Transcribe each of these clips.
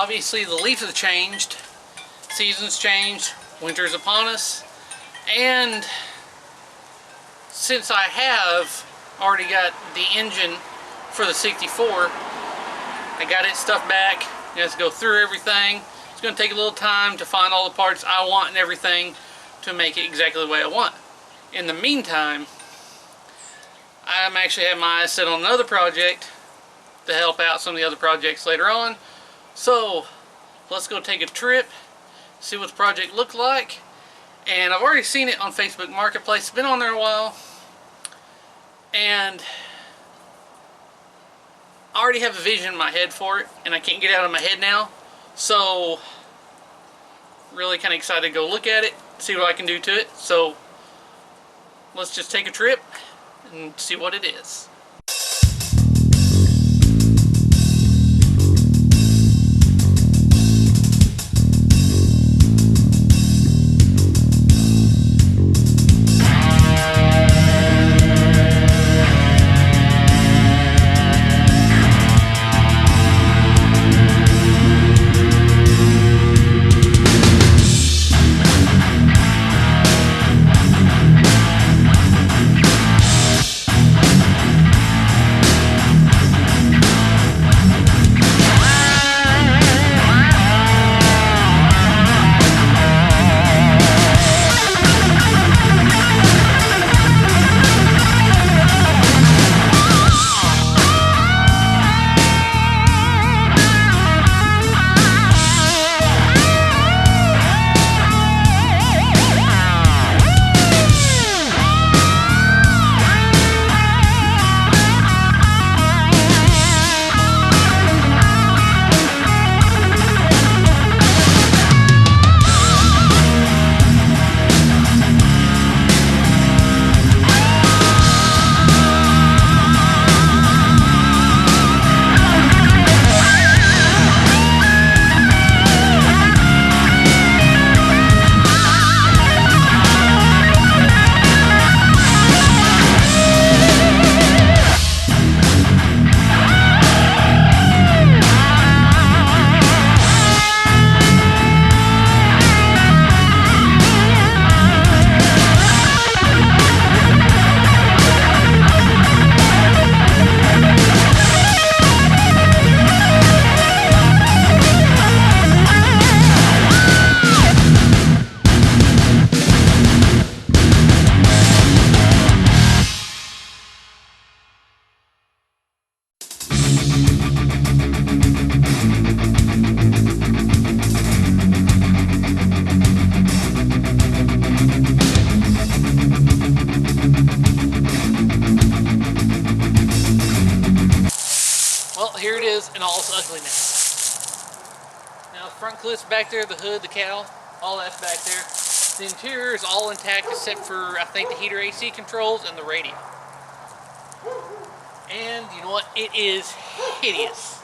Obviously the leaves have changed, seasons changed, winter is upon us, and since I have already got the engine for the 64, I got it stuffed back. You have to go through everything. It's going to take a little time to find all the parts I want and everything to make it exactly the way I want. In the meantime, I'm actually have my eyes set on another project to help out some of the other projects later on. So let's go take a trip, see what the project looked like. And I've already seen it on Facebook Marketplace. It's been on there a while, and I already have a vision in my head for it, and I can't get it out of my head now. So really kind of excited to go look at it, see what I can do to it. So let's just take a trip and see what it is. Well, here it is in all its ugliness. Now the front clip's back there, the hood, the cowl, all that's back there. The interior is all intact except for, I think, the heater AC controls and the radio. And you know what? It is hideous.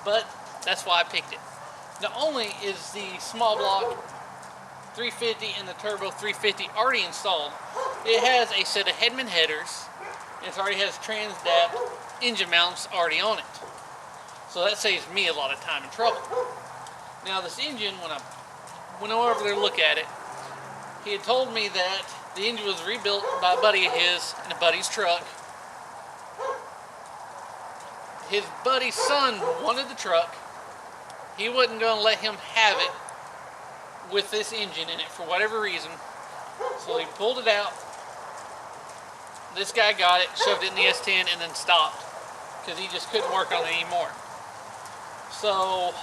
But that's why I picked it. Not only is the small block 350 and the turbo 350 already installed, it has a set of Hedman headers, and it already has TransDAP engine mounts already on it. So that saves me a lot of time and trouble. Now this engine, when I went over there to look at it, he had told me that the engine was rebuilt by a buddy of his in a buddy's truck. His buddy's son wanted the truck. He wasn't going to let him have it with this engine in it for whatever reason. So he pulled it out. This guy got it, shoved it in the S10, and then stopped because he just couldn't work on it anymore. So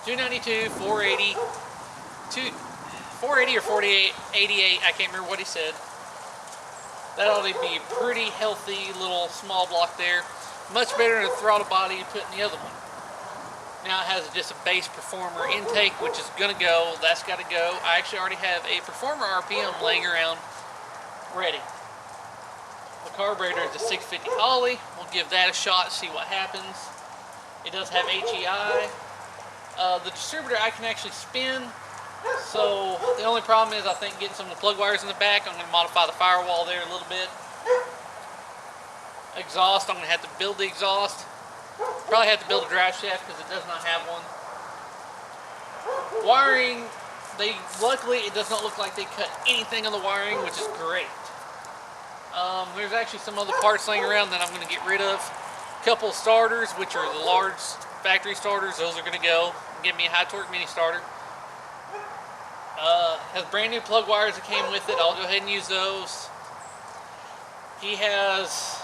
292, 480, 480 or 48, 88, I can't remember what he said. That ought to be a pretty healthy little small block there. Much better than the throttle body you put in the other one. Now it has just a base Performer intake, which is going to go. That's got to go. I actually already have a Performer RPM laying around ready. The carburetor is a 650 Ollie. We'll give that a shot, see what happens. It does have HEI. The distributor I can actually spin. So the only problem is I think getting some of the plug wires in the back. I'm going to modify the firewall there a little bit. Exhaust, I'm going to have to build the exhaust. Probably have to build a drive shaft because it does not have one. Wiring, luckily it does not look like they cut anything on the wiring, which is great. There's actually some other parts laying around that I'm going to get rid of. A couple starters, which are the large factory starters, those are going to go. Give me a high torque mini starter. Has brand new plug wires that came with it. I'll go ahead and use those. He has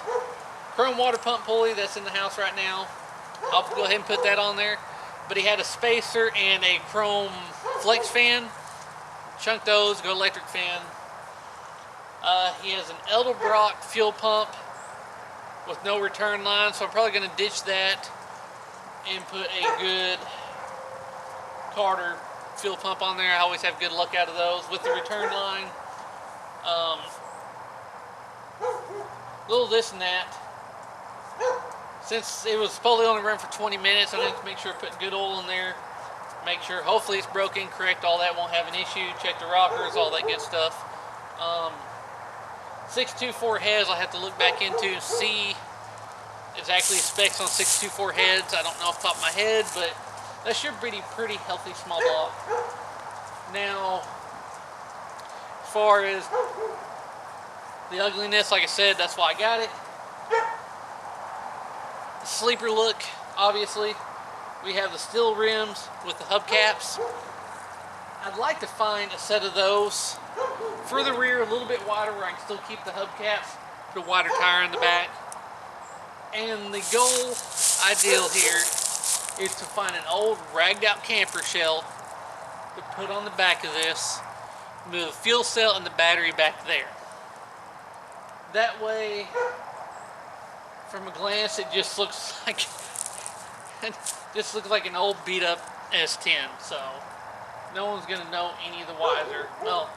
chrome water pump pulley that's in the house right now. I'll go ahead and put that on there. But he had a spacer and a chrome flex fan. Chunk those, go electric fan. He has an Edelbrock fuel pump with no return line, so I'm probably going to ditch that and put a good Carter fuel pump on there. I always have good luck out of those with the return line. Little this and that. Since it was supposedly only run for 20 minutes, I need to make sure I put good oil in there. Make sure, hopefully it's broken, correct all that, won't have an issue. Check the rockers, all that good stuff. 624 heads I'll have to look back into, see exactly specs on 624 heads. I don't know off the top of my head, but that should be pretty healthy small block. Now, as far as the ugliness, like I said, that's why I got it. The sleeper look, obviously. We have the steel rims with the hubcaps. I'd like to find a set of those for the rear, a little bit wider where I can still keep the hubcaps, put a wider tire in the back. And the goal, ideal here, is to find an old ragged out camper shell to put on the back of this, move the fuel cell and the battery back there. That way, from a glance, it just looks like an old beat up S10. So no one's gonna know any of the wiser. Well,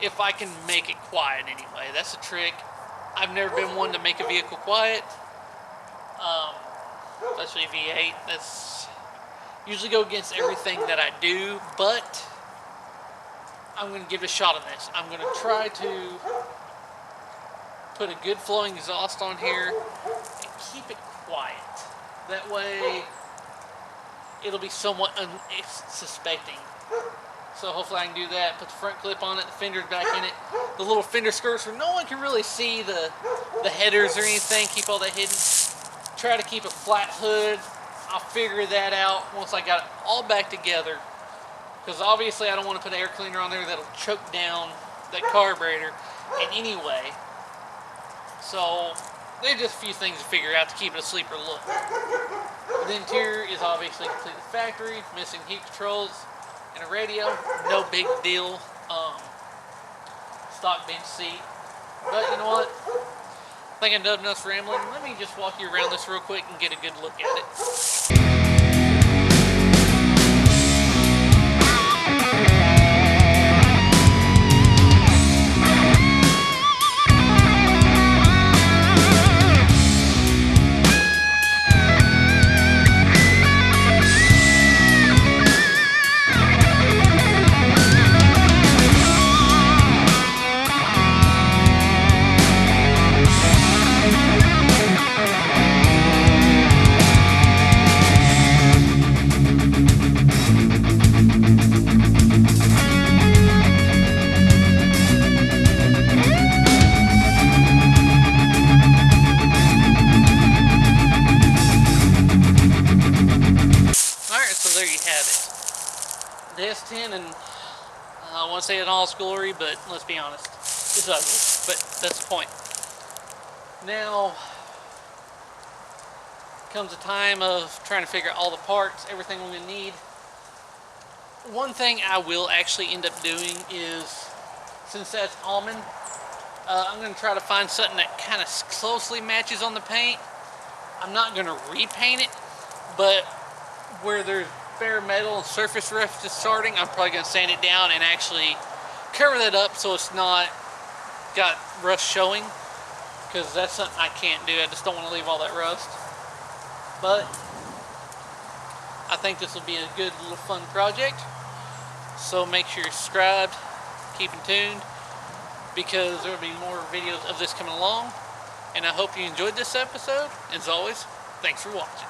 if I can make it quiet anyway, that's a trick. I've never been one to make a vehicle quiet, especially V8. That's usually go against everything that I do, but I'm gonna give it a shot on this. I'm gonna try to put a good flowing exhaust on here and keep it quiet. That way it'll be somewhat unsuspecting. So hopefully I can do that. Put the front clip on it, the fender's back in it. The little fender skirts where no one can really see the headers or anything. Keep all that hidden. Try to keep a flat hood. I'll figure that out once I got it all back together. Because obviously I don't want to put an air cleaner on there that'll choke down that carburetor in any way. So there's just a few things to figure out to keep it a sleeper look. The interior is obviously completely factory, missing heat controls and a radio. No big deal. Stock bench seat. But you know what? I think I've done enough rambling. Let me just walk you around this real quick and get a good look at it. The S10, and I want to say it in all its glory, but let's be honest, it's ugly, but that's the point. Now comes a time of trying to figure out all the parts, everything we're going to need. One thing I will actually end up doing is, since that's almond, I'm going to try to find something that kind of closely matches on the paint. I'm not going to repaint it, but where there's bare metal and surface rough just starting, I'm probably going to sand it down and actually cover that up so it's not got rust showing, because that's something I can't do. I just don't want to leave all that rust. But I think this will be a good little fun project. So make sure you're subscribed, keep in tuned, because there will be more videos of this coming along. And I hope you enjoyed this episode. As always, thanks for watching.